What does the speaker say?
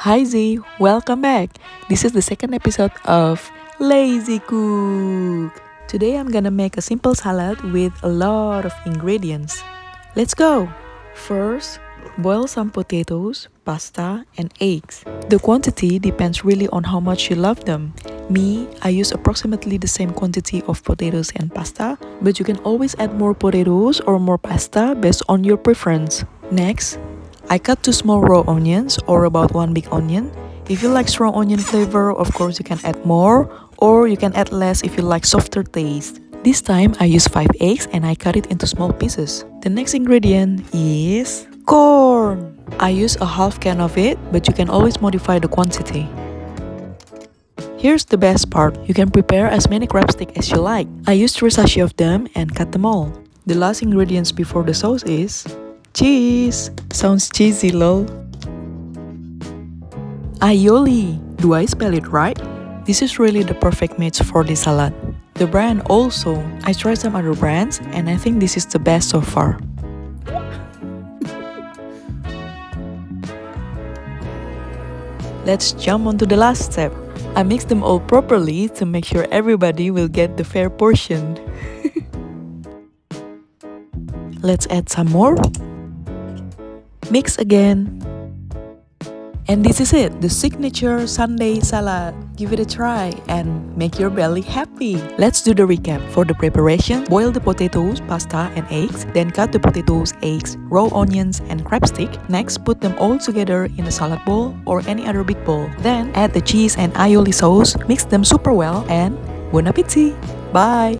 Hi Z, welcome back. This is the second episode of Lazy Cook. Today I'm gonna make a simple salad with a lot of ingredients. Let's go! First, boil some potatoes, pasta, and eggs. The quantity depends really on how much you love them. Me, I use approximately the same quantity of potatoes and pasta, but you can always add more potatoes or more pasta based on your preference. Next, I cut 2 small raw onions or about 1 big onion. If you like strong onion flavor, of course you can add more, or you can add less if you like softer taste. This time I use 5 eggs and I cut it into small pieces. The next ingredient is corn. I use a half can of it, but you can always modify the quantity. Here's the best part, you can prepare as many crabsticks as you like. I used 3 sachets of them and cut them all. The last ingredients before the sauce is cheese. Sounds cheesy, lol. Aïoli. Do I spell it right? This is really the perfect match for this salad. The brand also. I tried some other brands and I think this is the best so far. Let's jump on to the last step. I mix them all properly to make sure everybody will get the fair portion. Let's add some more. Mix again. And this is it, the signature Sunday salad. Give it a try and make your belly happy. Let's do the recap. For the preparation, boil the potatoes, pasta, and eggs. Then cut the potatoes, eggs, raw onions, and crabstick. Next, put them all together in a salad bowl or any other big bowl. Then add the cheese and aioli sauce. Mix them super well and bon appetit! Bye!